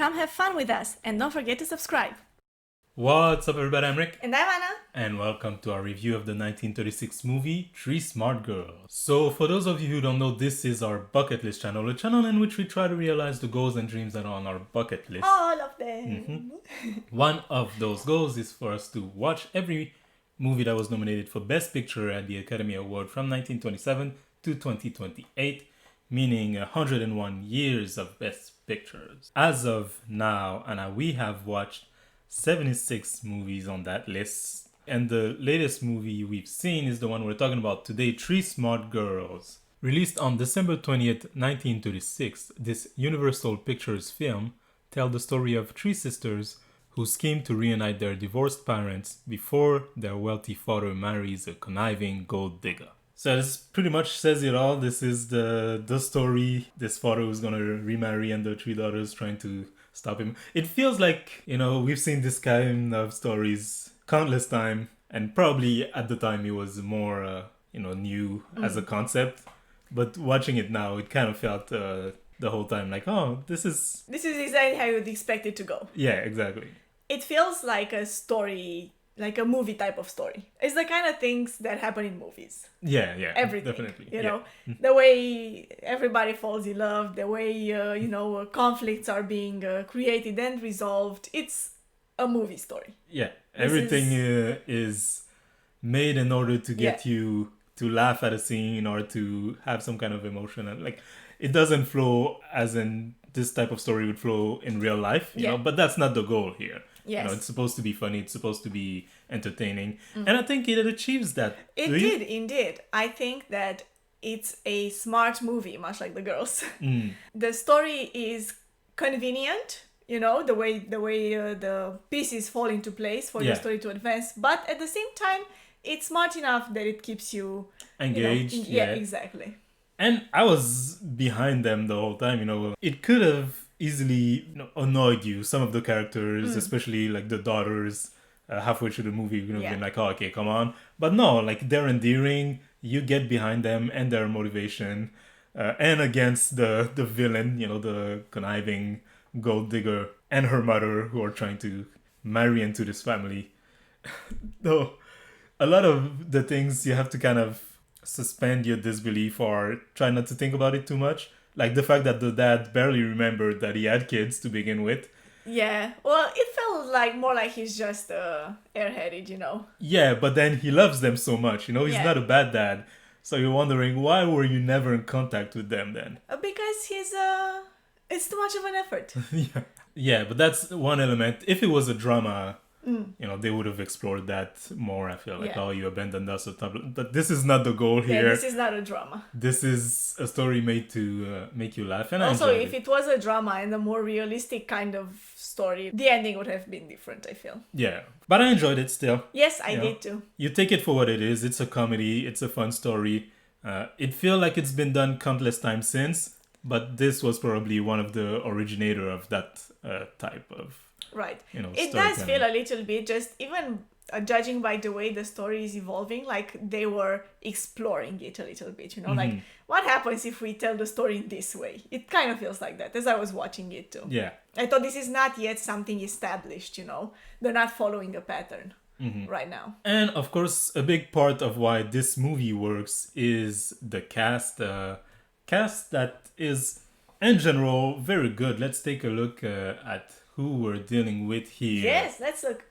come have fun with us and don't forget to subscribe. What's up everybody, I'm Rick. And I'm Anna. And welcome to our review of the 1936 movie, Three Smart Girls. So for those of you who don't know, this is our bucket list channel, a channel in which we try to realize the goals and dreams that are on our bucket list. All of them. One of those goals is for us to watch every movie that was nominated for Best Picture at the Academy Award from 1927 to 2028, meaning 101 years of Best Pictures. As of now, Anna, we have watched 76 movies on that list, and the latest movie we've seen is the one we're talking about today, Three Smart Girls. Released on December 20th, 1936, this Universal Pictures film tells the story of three sisters who scheme to reunite their divorced parents before their wealthy father marries a conniving gold digger. So this pretty much says it all. This is the story. This father who's gonna remarry and the three daughters trying to stop him. It feels like, we've seen this kind of stories countless times, and probably at the time it was more, new as a concept. But watching it now, it kind of felt the whole time like, oh, this is exactly how you'd expect it to go. Yeah, exactly. It feels like a story, like a movie type of story. It's the kind of things that happen in movies. Yeah, Everything, definitely. you know, the way everybody falls in love, the way, conflicts are being created and resolved. It's a movie story. Yeah, everything is made in order to get you to laugh at a scene or to have some kind of emotion. And like, it doesn't flow as in this type of story would flow in real life, you know, but that's not the goal here. Yes. It's supposed to be funny. It's supposed to be entertaining. And I think it achieves that. It did, indeed. I think that it's a smart movie, much like The Girls. The story is convenient, the way the pieces fall into place for the story to advance. But at the same time, it's smart enough that it keeps you engaged. Yeah, exactly. And I was behind them the whole time, It could have easily annoyed you, some of the characters, especially like the daughters, halfway through the movie, been like, oh, okay, come on. But no, like, they're endearing. You get behind them and their motivation, and against the villain, the conniving gold digger and her mother, who are trying to marry into this family. Though a lot of the things you have to kind of suspend your disbelief or try not to think about it too much. Like the fact that the dad barely remembered that he had kids to begin with. Yeah, well, it felt like more like he's just airheaded, Yeah, but then he loves them so much, he's not a bad dad. So you're wondering, why were you never in contact with them then? Because it's too much of an effort. Yeah, but that's one element. If it was a drama, they would have explored that more. I feel like, oh, you abandoned us or something. But this is not the goal here. Yeah, this is not a drama. This is a story made to make you laugh. And also, if it was a drama and a more realistic kind of story, the ending would have been different, I feel. Yeah, but I enjoyed it still. Yes, I did too. You take it for what it is. It's a comedy. It's a fun story. It feels like it's been done countless times since, but this was probably one of the originator of that type of. Right. It does feel a little bit, just even judging by the way the story is evolving, like they were exploring it a little bit, like what happens if we tell the story in this way? It kind of feels like that as I was watching it too. Yeah. I thought this is not yet something established, They're not following a pattern right now. And of course, a big part of why this movie works is the cast. Cast that is, in general, very good. Let's take a look at who we're dealing with here. Yes, let's look.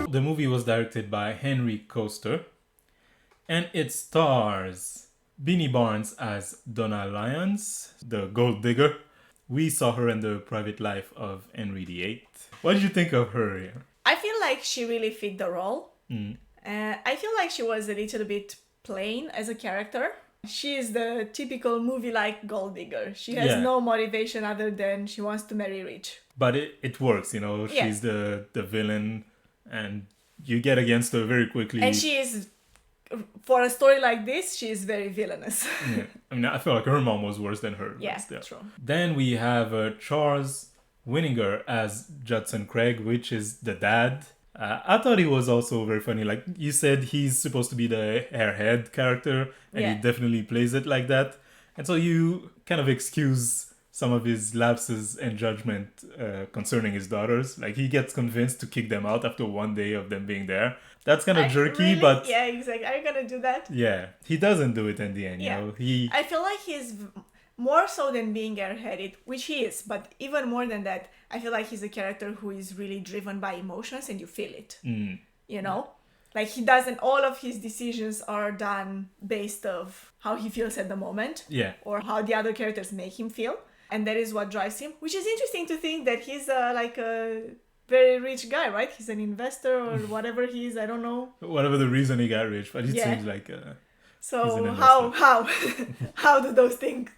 The movie was directed by Henry Coaster, and it stars Beanie Barnes as Donna Lyons, the gold digger. We saw her in The Private Life of Henry VIII. What did you think of her here? I feel like she really fit the role. I feel like she was a little bit plain as a character. She is the typical movie-like gold digger. She has no motivation other than she wants to marry rich. But it works, She's the villain, and you get against her very quickly. And she is, for a story like this, she is very villainous. Yeah. I mean, I feel like her mom was worse than her. Yeah, true. Then we have Charles Winninger as Judson Craig, which is the dad. I thought he was also very funny. Like you said, he's supposed to be the airhead character, and he definitely plays it like that. And so you kind of excuse some of his lapses in judgment concerning his daughters. Like, he gets convinced to kick them out after one day of them being there. That's kind of jerky, really? but... Yeah, exactly. Are you gonna do that? Yeah, he doesn't do it in the end, Yeah. you know? I feel like he's more so than being airheaded, which he is, but even more than that, I feel like he's a character who is really driven by emotions and you feel it. You know? Like, he doesn't, all of his decisions are done based of how he feels at the moment. Yeah. Or how the other characters make him feel. And that is what drives him, which is interesting to think that he's like a very rich guy, right? He's an investor or whatever he is, I don't know. Whatever the reason he got rich, but it seems like... So how do those things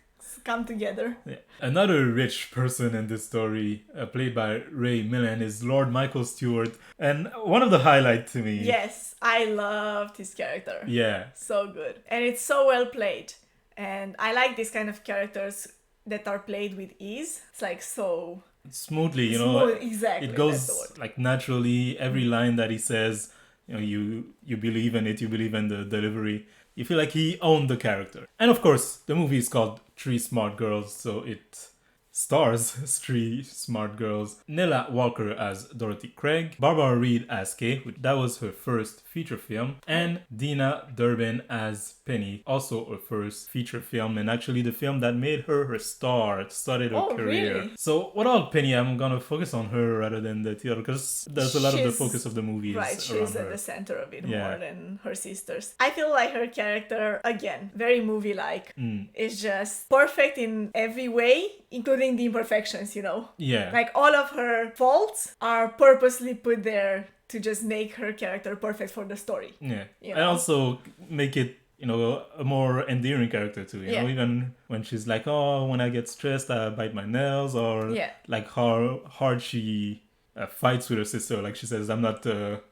come together? Yeah. Another rich person in this story, played by Ray Milland, is Lord Michael Stewart. And one of the highlights to me... Yes, I loved his character. Yeah. So good. And it's so well played. And I like these kind of characters that are played with ease. It's like so... Smoothly, you know. Exactly. It goes like naturally. Every line that he says, you know, you believe in it. You believe in the delivery. You feel like he owned the character. And of course, the movie is called Three Smart Girls, so it stars three smart girls. Nella Walker as Dorothy Craig, Barbara Reed as Kay, that was her first feature film, and Dina Durbin as Penny, also her first feature film, and actually the film that made her her star, started her career. Really? So without Penny, I'm gonna focus on her rather than the theater, because there's a lot of the focus of the movie is right, she's at the center of it Yeah. more than her sisters. I feel like her character, again, very movie-like, is just perfect in every way, including the imperfections, you know? Yeah. Like, all of her faults are purposely put there to just make her character perfect for the story. Yeah. You And know? also make it, you know, a more endearing character too. You know, even when she's like, oh, when I get stressed, I bite my nails, or like how hard she fights with her sister. Like she says, I'm not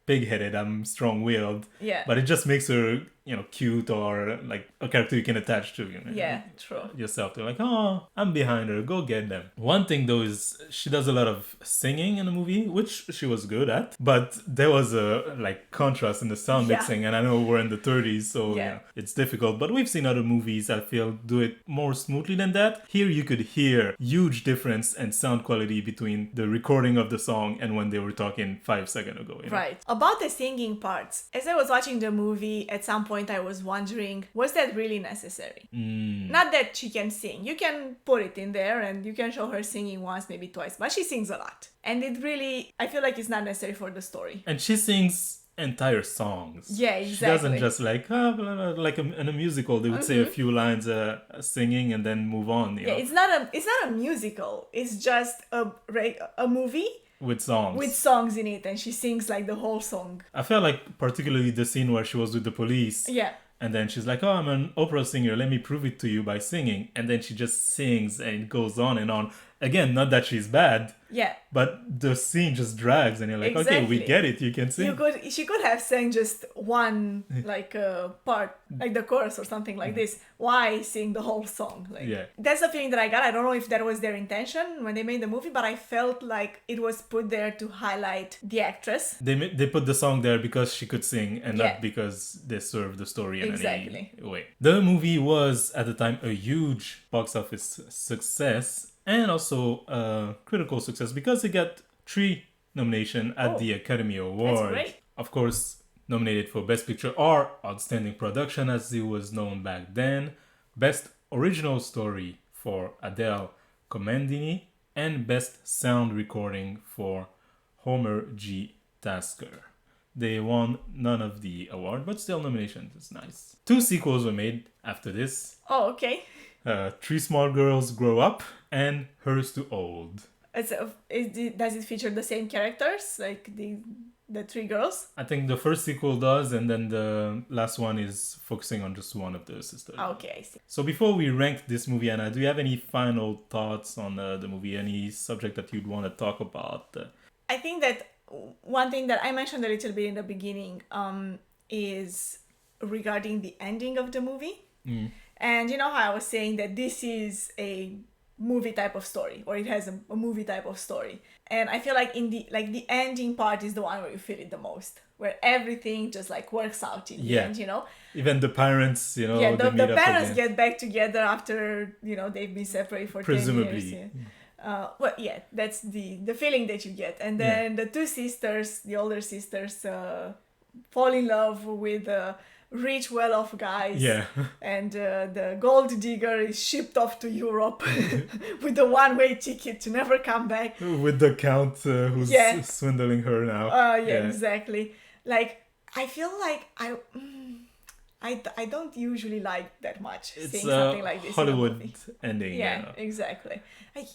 pig-headed, I'm strong-willed. Yeah. But it just makes her, you know, cute, or like a character you can attach to. You know, yeah, true. yourself to, like, oh, I'm behind her, go get them. One thing though is she does a lot of singing in the movie, which she was good at, but there was a like contrast in the sound mixing, and I know we're in the 30s, so it's difficult, but we've seen other movies I feel do it more smoothly than that. Here you could hear huge difference in sound quality between the recording of the song and when they were talking 5 seconds ago, you know? Right. About the singing parts, as I was watching the movie, at some point I was wondering, was that really necessary? Not that she can sing. You can put it in there and you can show her singing once, maybe twice, but she sings a lot. And it really, I feel like it's not necessary for the story. And she sings entire songs. Yeah, exactly. She doesn't just like, blah, blah, blah, like in a musical, they would say a few lines singing and then move on. You know? It's not a musical. It's just a movie. With songs. With songs in it, and she sings like the whole song. I felt like particularly the scene where she was with the police. Yeah. And then she's like, oh, I'm an opera singer, let me prove it to you by singing. And then she just sings and it goes on and on. Again, not that she's bad. Yeah. But the scene just drags and you're like, okay, we get it, you can sing. She could have sang just one like part, like the chorus or something like this. Why sing the whole song? Like, that's the feeling that I got. I don't know if that was their intention when they made the movie, but I felt like it was put there to highlight the actress. They put the song there because she could sing and not because they served the story in any way. The movie was at the time a huge box office success. And also critical success because it got 3 nominations at the Academy Award. That's great. Of course, nominated for Best Picture or Outstanding Production as it was known back then, Best Original Story for Adele Comendini, and Best Sound Recording for Homer G. Tasker. They won none of the award, but still nominations. It's nice. 2 sequels were made after this. Oh, okay. 3 Small Girls Grow Up and Hers to Old. Does it feature the same characters, like the 3 girls? I think the first sequel does, and then the last one is focusing on just one of the sisters. Okay, I see. So before we rank this movie, Anna, do you have any final thoughts on the movie? Any subject that you'd want to talk about? I think that one thing that I mentioned a little bit in the beginning is regarding the ending of the movie. And you know how I was saying that this is a movie type of story, or it has a movie type of story. And I feel like in the ending part is the one where you feel it the most, where everything just like works out in the end, you know. Even the parents, you know, Yeah, they meet the up parents again. get back together after, you know, they've been separated for 10 Presumably. years. Well, yeah, that's the feeling that you get. And then the two sisters, the older sisters, fall in love with rich, well-off guys. Yeah. And the gold digger is shipped off to Europe with a one-way ticket to never come back. With the count who's swindling her now. Yeah, exactly. Like, I feel like I don't usually like that much seeing something like this Hollywood in a movie. ending. Yeah, exactly. Like,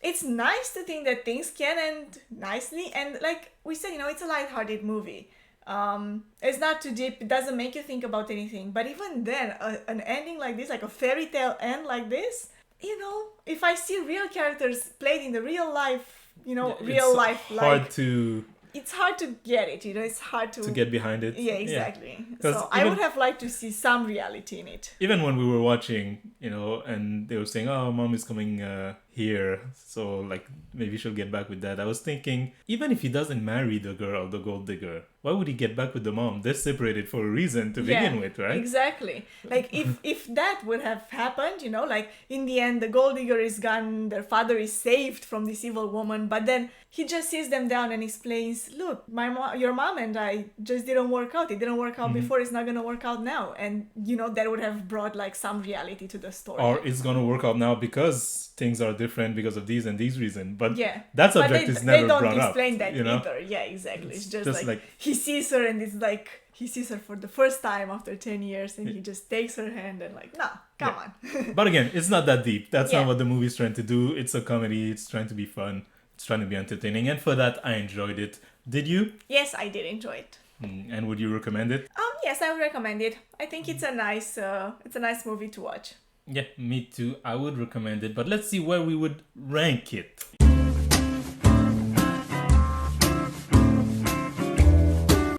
it's nice to think that things can end nicely, and like we said, you know, it's a lighthearted movie. It's not too deep, it doesn't make you think about anything, but even then, an ending like this, like a fairy tale end like this, you know, if I see real characters played in the real life, you know, real life, it's hard to get it, you know, it's hard to get behind it. Yeah, exactly. So I would have liked to see some reality in it. Even when we were watching, you know, and they were saying, oh, mom is coming here, so like maybe she'll get back with that. I was thinking, even if he doesn't marry the girl, the gold digger, why would he get back with the mom? They're separated for a reason to begin with, right? Exactly. Like if that would have happened, you know, like in the end the gold digger is gone, their father is saved from this evil woman, but then he just sits them down and explains, look, your mom and I just didn't work out. It didn't work out before, it's not gonna work out now. And you know, that would have brought like some reality to the story. Or it's gonna work out now because things are different because of these and these reasons. But that subject is never brought up. They don't explain that, you know? either. Yeah, exactly. It's just like he sees her and it's like he sees her for the first time after 10 years and he just takes her hand and like, nah, come on. But again, it's not that deep. That's not what the movie's trying to do. It's a comedy. It's trying to be fun. It's trying to be entertaining. And for that, I enjoyed it. Did you? Yes, I did enjoy it. And would you recommend it? Yes, I would recommend it. I think it's a nice movie to watch. Yeah, me too. I would recommend it. But let's see where we would rank it.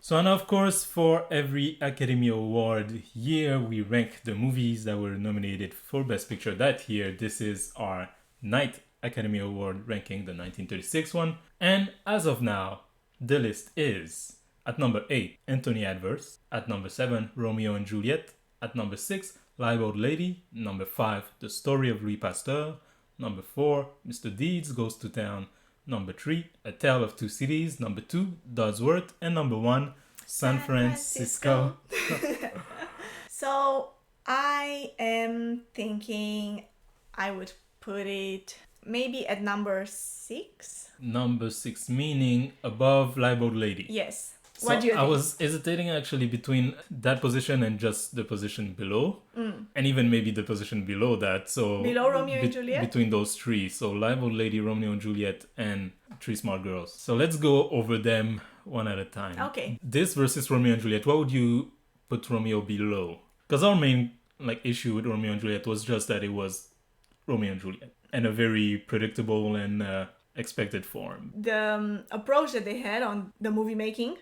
So, and of course, for every Academy Award year, we rank the movies that were nominated for Best Picture that year. This is our 9th Academy Award ranking, the 1936 one. And as of now, the list is at number 8, Anthony Adverse. At number 7, Romeo and Juliet. At number 6, Live Old Lady. Number 5, The Story of Louis Pasteur. Number 4, Mr. Deeds Goes to Town. Number 3, A Tale of Two Cities. Number 2, Dodsworth. And number 1, San Francisco. So I am thinking I would put it maybe at number 6. Number 6 meaning above Live Old Lady. Yes. So what do you think? I was hesitating actually between that position and just the position below. And even maybe the position below that. So below Romeo and Juliet? Between those three. So Live Old Lady, Romeo and Juliet, and Three Smart Girls. So let's go over them one at a time. Okay. This versus Romeo and Juliet, what would you put Romeo below? Because our main issue with Romeo and Juliet was just that it was Romeo and Juliet. And a very predictable and expected form. The approach that they had on the movie making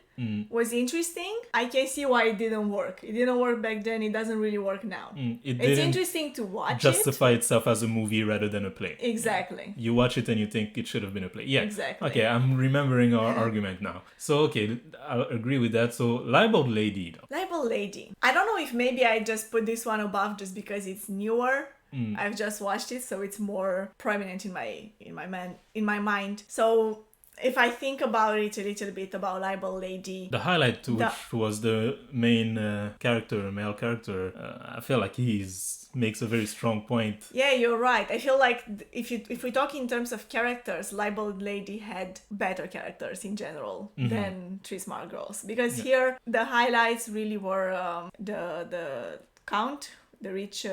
was interesting. I can see why it didn't work. It didn't work back then. It doesn't really work now. It's interesting to watch justify itself as a movie rather than a play. Exactly. You watch it and you think it should have been a play. Yeah. Exactly. Okay, I'm remembering our argument now. So, okay, I'll agree with that. So, Live Old Lady. Live Old Lady. I don't know if maybe I just put this one above just because it's newer. I've just watched it, so it's more prominent in my mind. So if I think about it a little bit about Live Old Lady, the highlight which was the main male character, I feel like makes a very strong point. Yeah, you're right. I feel like if we talk in terms of characters, Live Old Lady had better characters in general than Three Smart Girls, because here the highlights really were the Count. The rich,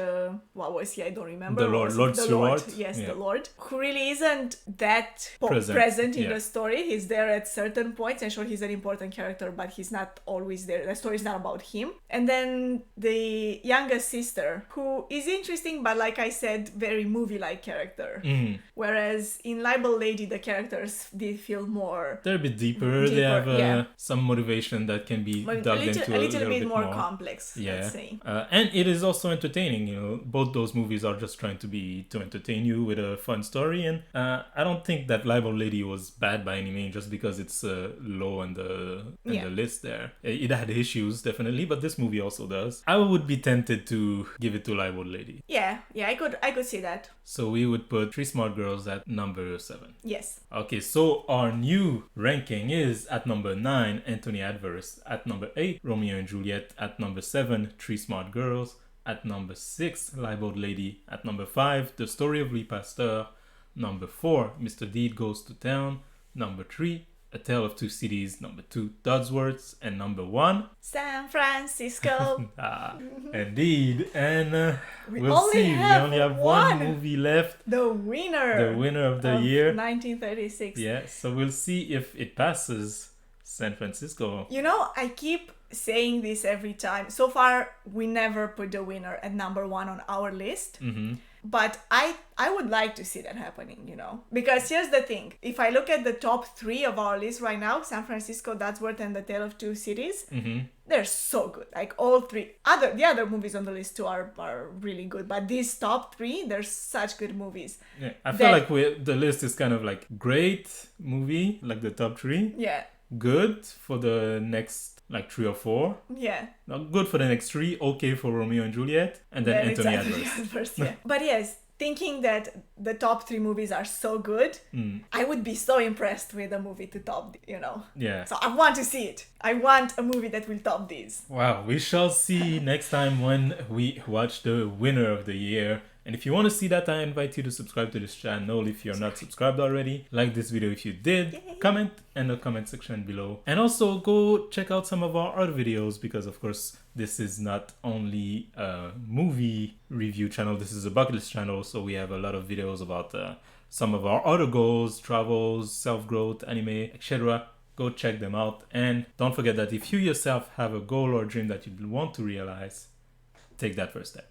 what was he? I don't remember. The Lord Stewart. Yes, the Lord. Who really isn't that present in the story. He's there at certain points, and sure, he's an important character, but he's not always there. The story's not about him. And then the youngest sister, who is interesting, but like I said, very movie-like character. Whereas in Live Old Lady, the characters did feel more... They're a bit deeper. They have some motivation that can be dug into a little bit more complex, let's say. And it is also entertaining. You know, both those movies are just trying to entertain you with a fun story. And I don't think that Live Old Lady was bad by any means, just because it's low in the list there. It had issues definitely, but this movie also does. I would be tempted to give it to Live Old Lady. Yeah, I could see that. So we would put Three Smart Girls at number 7. Yes. Okay, so our new ranking is at number 9, Anthony Adverse. At number 8, Romeo and Juliet. At number 7, Three Smart Girls. At number 6, Live Old Lady. At number 5, The Story of Louis Pasteur. Number 4, Mr. Deed Goes to Town. Number 3, A Tale of Two Cities. Number 2, Dodsworth. And number 1, San Francisco. Indeed. And we'll only see. We only have one one. movie left. The winner of the year. 1936. Yeah, so we'll see if it passes San Francisco. You know, I keep saying this every time. So far, we never put the winner at number 1 on our list. But I would like to see that happening, you know. Because here's the thing. If I look at the top 3 of our list right now, San Francisco, Dodsworth, and The Tale of Two Cities, they're so good. Like all 3. The other movies on the list too are really good. But these top 3, they're such good movies. Yeah, I feel like the list is kind of like great movie, like the top 3. Yeah. Good for the next like 3 or 4. Yeah. Not good for the next 3. Okay for Romeo and Juliet. And then Anthony Adverse. Yeah. But yes, thinking that the top 3 movies are so good, I would be so impressed with a movie to top, you know. Yeah. So I want to see it. I want a movie that will top these. Wow, we shall see next time when we watch the winner of the year. And if you want to see that, I invite you to subscribe to this channel if you're not subscribed already. Like this video if you did. Yay. Comment in the comment section below. And also go check out some of our other videos, because of course this is not only a movie review channel, this is a bucket list channel. So we have a lot of videos about some of our other goals, travels, self-growth, anime, etc. Go check them out. And don't forget that if you yourself have a goal or dream that you want to realize, take that first step.